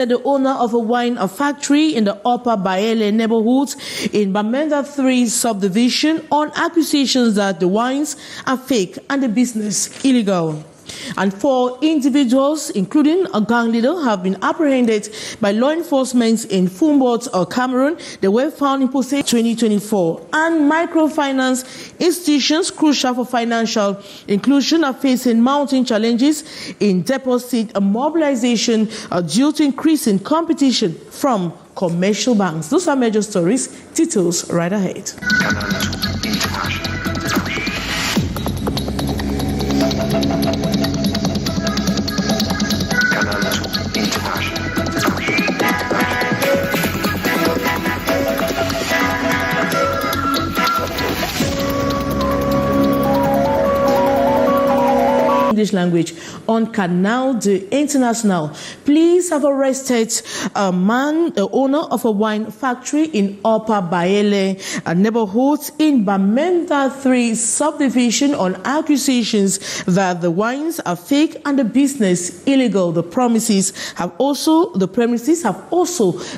The owner of a wine factory in the Upper Baele neighborhood in Bamenda 3 subdivision on accusations that the wines are fake and the business illegal. And 4 individuals, including a gang leader, have been apprehended by law enforcement in Fumbot, Cameroon. They were found in possession 2024. And microfinance institutions crucial for financial inclusion are facing mounting challenges in deposit and mobilization due to increasing competition from commercial banks. Those are major stories. Details right ahead. English language on Canal International. Police have arrested a man, the owner of a wine factory in Upper Baele neighborhood in Bamenda 3 subdivision on accusations that the wines are fake and the business illegal. The premises have also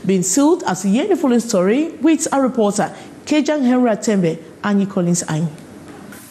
been sealed. As you hear the following story with our reporter Kejang Henry Tembe and Collins Ain.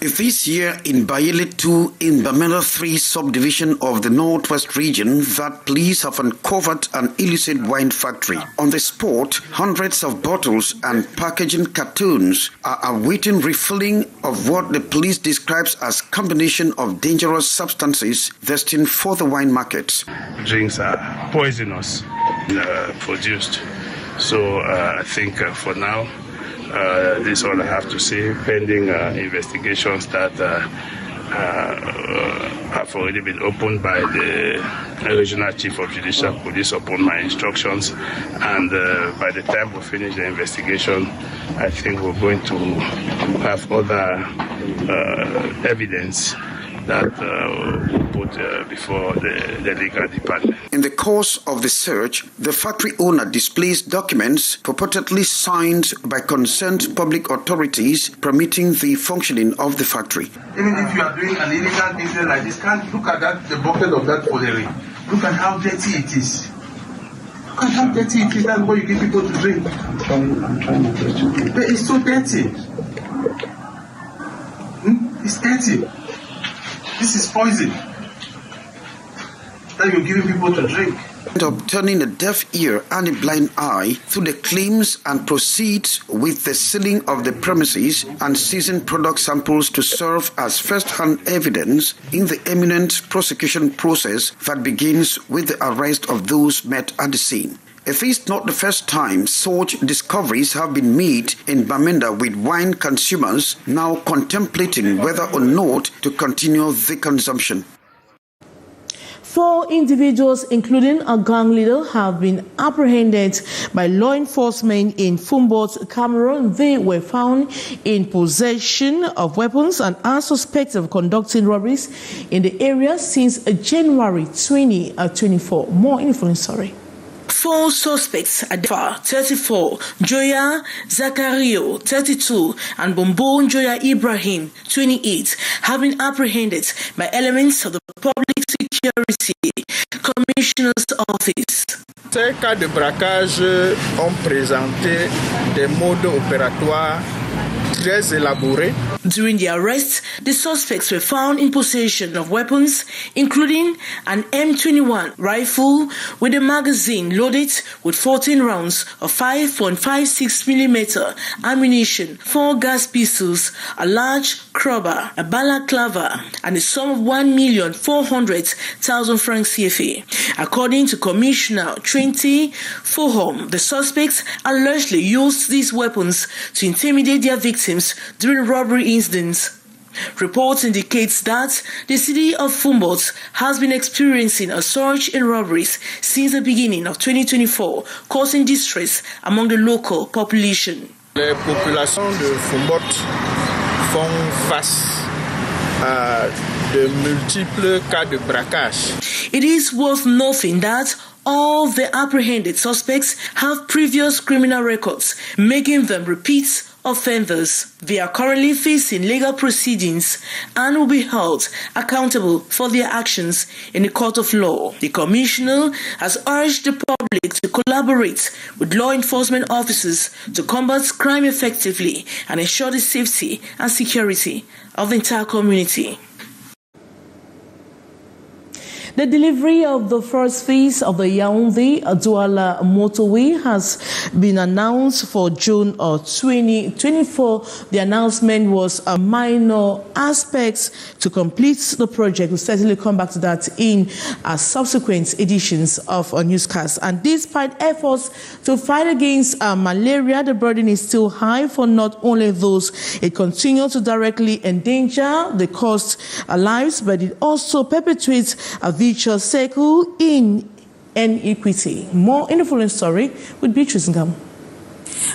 This year in Baele 2 in Bamenda 3 subdivision of the Northwest region that police have uncovered an illicit wine factory. On the spot, hundreds of bottles and packaging cartons are awaiting refilling of what the police describes as combination of dangerous substances destined for the wine markets. Drinks are poisonous produced. So I think for now, this is all I have to say, pending investigations that have already been opened by the Regional Chief of Judicial Police upon my instructions. And by the time we finish the investigation, I think we're going to have other evidence that we'll put before the legal department. In the course of the search, the factory owner displays documents purportedly signed by concerned public authorities permitting the functioning of the factory. Even if you are doing an illegal business like this, can't look at that, the bucket of that pottery. Look at how dirty it is. Look at how dirty it is. That's what you give people to drink. I'm trying to get you. But it's so dirty. It's dirty. This is poison that you're giving people to drink. Of turning a deaf ear and a blind eye to the claims and proceeds with the sealing of the premises and seizing product samples to serve as first-hand evidence in the imminent prosecution process that begins with the arrest of those met at the scene. It is not the first time such discoveries have been made in Bamenda, with wine consumers now contemplating whether or not to continue the consumption. 4 individuals, including a gang leader, have been apprehended by law enforcement in Fumbot, Cameroon. They were found in possession of weapons and are suspected of conducting robberies in the area since January 2024. More info, sorry. 4 suspects, Adefa, 34, Joya Zakario, 32, and Bombo Joya Ibrahim, 28, have been apprehended by elements of the Public Security Commissioner's Office. Ces cas de braquage ont présenté des modes opératoires très élaborés. During the arrest, the suspects were found in possession of weapons, including an M21 rifle with a magazine loaded with 14 rounds of 5.56mm ammunition, 4 gas pistols, a large crowbar, a balaclava, and a sum of 1,400,000 francs CFA. According to Commissioner Trinity Fohom, the suspects allegedly used these weapons to intimidate their victims during robbery incidents. Reports indicates that the city of Fumbot has been experiencing a surge in robberies since the beginning of 2024, causing distress among the local population. Les populations de Fumbot font face à de multiples cas de braquage. It is worth noting that all the apprehended suspects have previous criminal records, making them repeat offenders. They are currently facing legal proceedings and will be held accountable for their actions in the court of law. The commissioner has urged the public public to collaborate with law enforcement officers to combat crime effectively and ensure the safety and security of the entire community. The delivery of the first phase of the Yaoundé-Douala motorway has been announced for June 2024. The announcement was a minor aspect to complete the project. We'll certainly come back to that in subsequent editions of our newscast. And despite efforts to fight against malaria, the burden is still high for not only those it continues to directly endanger the cost lives, but it also perpetuates a vicious cycle in inequity. More in the following story with Beatrice Ngam.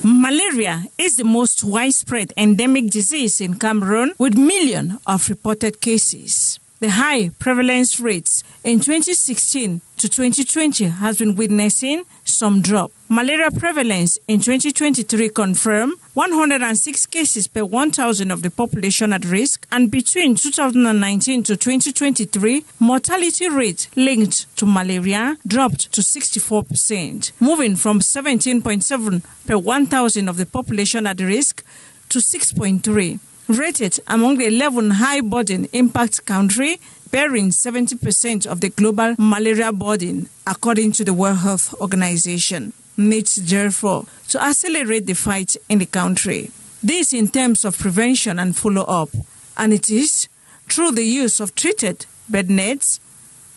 Malaria is the most widespread endemic disease in Cameroon, with millions of reported cases. The high prevalence rates in 2016 to 2020 has been witnessing some drop. Malaria prevalence in 2023 confirmed 106 cases per 1,000 of the population at risk, and between 2019 to 2023, mortality rate linked to malaria dropped to 64%, moving from 17.7 per 1,000 of the population at risk to 6.3. Rated among the 11 high burden impact countries, bearing 70% of the global malaria burden, according to the World Health Organization. Needs, therefore, to accelerate the fight in the country. This in terms of prevention and follow-up, and it is through the use of treated bed nets,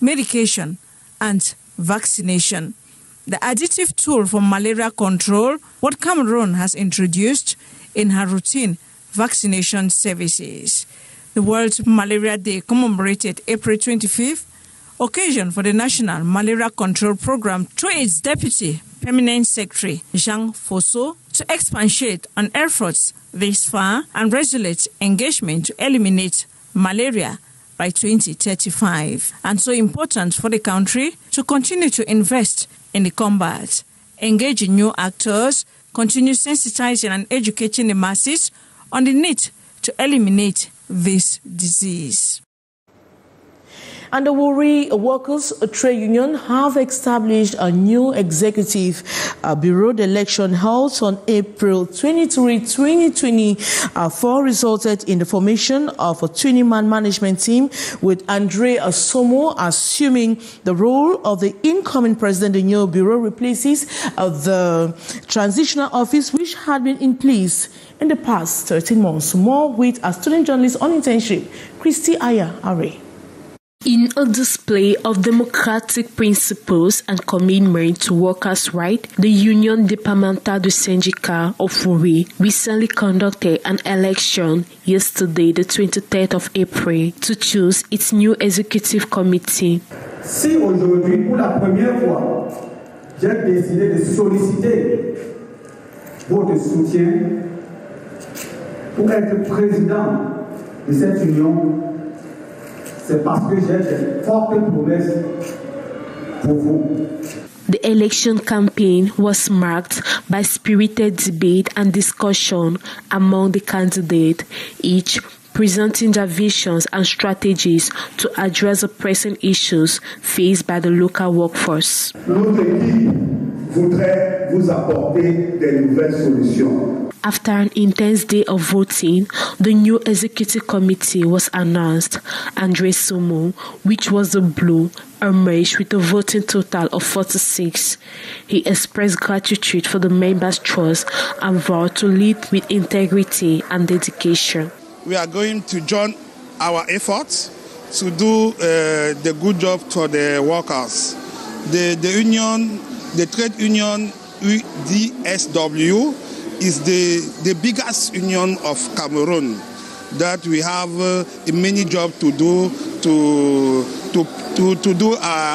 medication, and vaccination. The additive tool for malaria control, what Cameroon has introduced in her routine vaccination services. The World Malaria Day commemorated April 25th, occasion for the National Malaria Control Program through its Deputy Permanent Secretary, Jean Fosso, to expatiate on efforts this far and resolute engagement to eliminate malaria by 2035. And so important for the country to continue to invest in the combat, engage in new actors, continue sensitizing and educating the masses on the need to eliminate this disease. And the Warri Workers Trade Union have established a new executive bureau. The election held on April 23, 2024 resulted in the formation of a 20-man management team, with Andre Asomo assuming the role of the incoming president. The new bureau replaces the transitional office which had been in place in the past 13 months. More with a student journalist on internship, Christy Aya Are. In a display of democratic principles and commitment to workers' rights, the Union Départementale du Syndicat of Warri recently conducted an election yesterday, the 23rd of April, to choose its new executive committee. Si aujourd'hui, pour la première fois, j'ai décidé de solliciter votre soutien pour être président de cette union, c'est parce que j'ai de fortes promesses pour vous. The election campaign was marked by spirited debate and discussion among the candidates, each presenting their visions and strategies to address the pressing issues faced by the local workforce. Notre équipe voudrait vous apporter des nouvelles solutions. After an intense day of voting, the new executive committee was announced. Andre Somo, which was the blue, emerged with a voting total of 46. He expressed gratitude for the members' trust and vowed to lead with integrity and dedication. We are going to join our efforts to do the good job for the workers. The union, the trade union UDSW, is the biggest union of Cameroon, that we have many jobs to do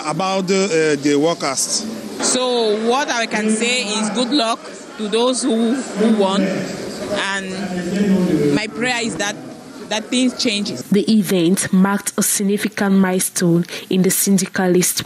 about the workers. So what I can say is good luck to those who won, and my prayer is that things change. The event marked a significant milestone in the syndicalist.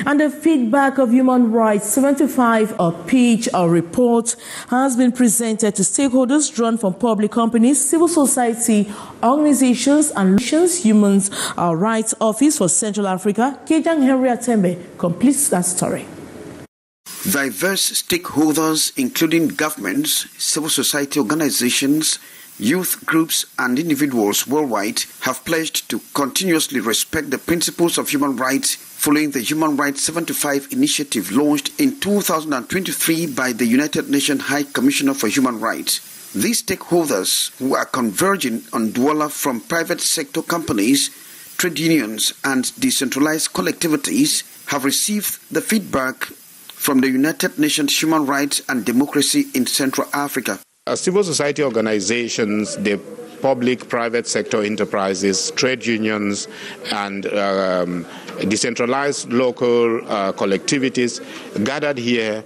And the feedback of Human Rights 75 page report has been presented to stakeholders drawn from public companies, civil society organizations, and Human Rights Office for Central Africa. Kejang Henry Atembe completes that story. Diverse stakeholders, including governments, civil society organizations, youth groups, and individuals worldwide, have pledged to continuously respect the principles of human rights following the Human Rights 75 initiative launched in 2023 by the United Nations High Commissioner for Human Rights. These stakeholders, who are converging on Douala from private sector companies, trade unions, and decentralized collectivities, have received the feedback from the United Nations Human Rights and Democracy in Central Africa. Civil society organizations, the public, private sector enterprises, trade unions, and decentralized local collectivities gathered here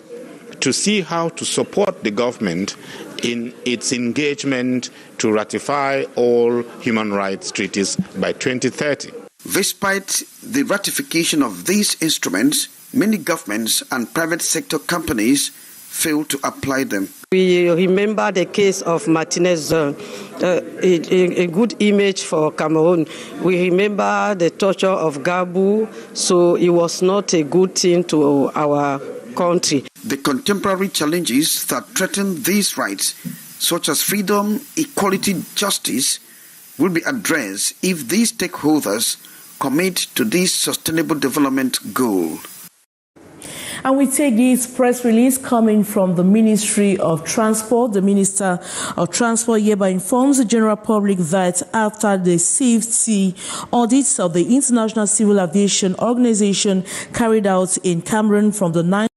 to see how to support the government in its engagement to ratify all human rights treaties by 2030. Despite the ratification of these instruments, many governments and private sector companies fail to apply them. We remember the case of Martinez, a good image for Cameroon. We remember the torture of Gabu, so it was not a good thing to our country. The contemporary challenges that threaten these rights, such as freedom, equality, justice, will be addressed if these stakeholders commit to this sustainable development goal. And we take this press release coming from the Ministry of Transport. The Minister of Transport hereby informs the general public that after the safety audits of the International Civil Aviation Organization carried out in Cameroon from the 9th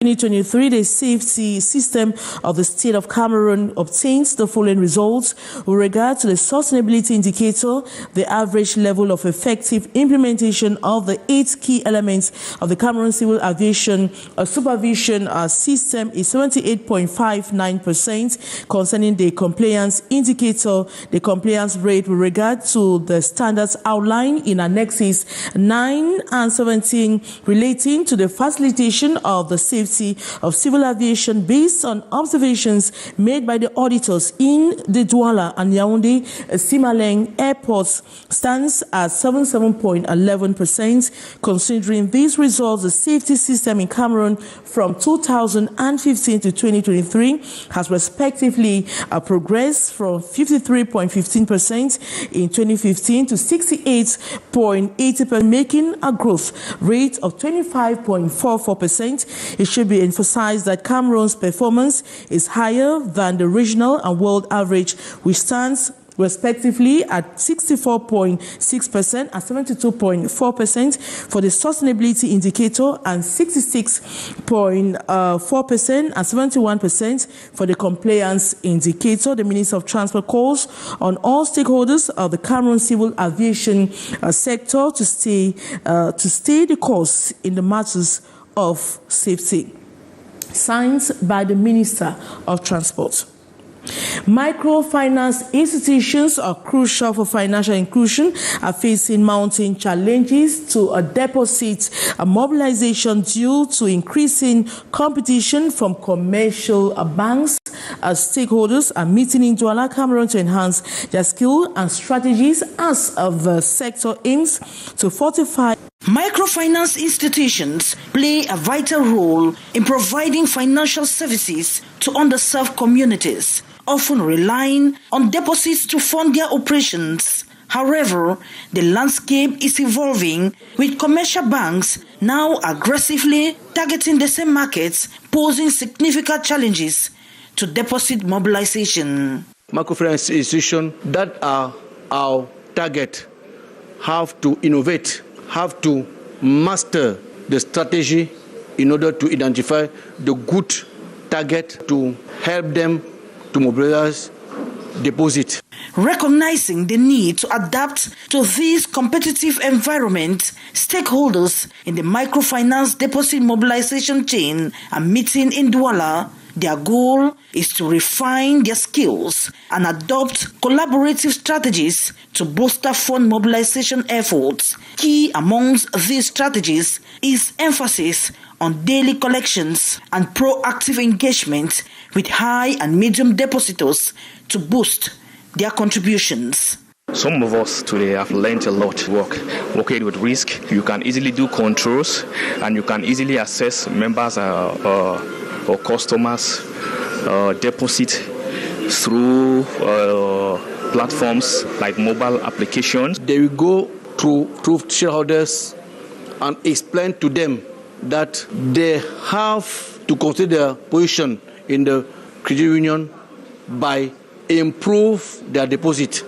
2023, the safety system of the state of Cameroon obtains the following results. With regard to the sustainability indicator, the average level of effective implementation of the 8 key elements of the Cameroon Civil Aviation Supervision system is 78.59%. Concerning the compliance indicator, the compliance rate with regard to the standards outlined in Annexes 9 and 17 relating to the facilitation of the safety of civil aviation based on observations made by the auditors in the Douala and Yaoundé Simaleng airports stands at 77.11%. Considering these results, the safety system in Cameroon from 2015 to 2023 has respectively progressed from 53.15% in 2015 to 68.80%, making a growth rate of 25.44%. It should be emphasized that Cameroon's performance is higher than the regional and world average, which stands respectively at 64.6% and 72.4% for the sustainability indicator and 66.4% and 71% for the compliance indicator. The Minister of Transport calls on all stakeholders of the Cameroon civil aviation sector to stay the course in the matters of safety. Signed by the Minister of Transport. Microfinance institutions are crucial for financial inclusion, are facing mounting challenges to a deposit mobilization due to increasing competition from commercial banks. As stakeholders are meeting in Douala, Cameroon to enhance their skill and strategies as the sector aims to fortify. Microfinance institutions play a vital role in providing financial services to underserved communities, often relying on deposits to fund their operations. However, the landscape is evolving, with commercial banks now aggressively targeting the same markets, posing significant challenges to deposit mobilization. Microfinance institutions that are our target have to innovate, have to master the strategy in order to identify the good target to help them to mobilize deposit. Recognizing the need to adapt to this competitive environment, stakeholders in the microfinance deposit mobilization chain are meeting in Douala Their goal is to refine their skills and adopt collaborative strategies to bolster fund mobilization efforts. Key amongst these strategies is emphasis on daily collections and proactive engagement with high and medium depositors to boost their contributions. Some of us today have learned a lot. Working with risk, you can easily do controls and you can easily assess members or customers deposit through platforms like mobile applications. They will go through shareholders and explain to them that they have to consider their position in the credit union by improve their deposit.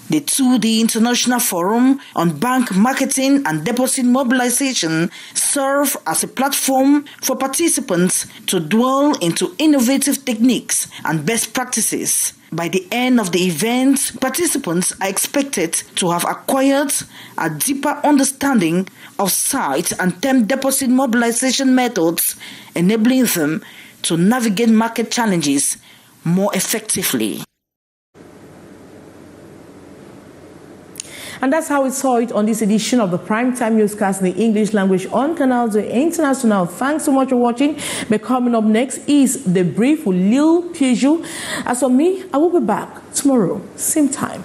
The 2D International Forum on Bank Marketing and Deposit Mobilization serve as a platform for participants to dwell into innovative techniques and best practices. By the end of the event, participants are expected to have acquired a deeper understanding of sight and term deposit mobilization methods, enabling them to navigate market challenges more effectively. And that's how we saw it on this edition of the Primetime Newscast in the English language on Canal International. Thanks so much for watching. But coming up next is The Brief with Lil Pigeon. As for me, I will be back tomorrow, same time.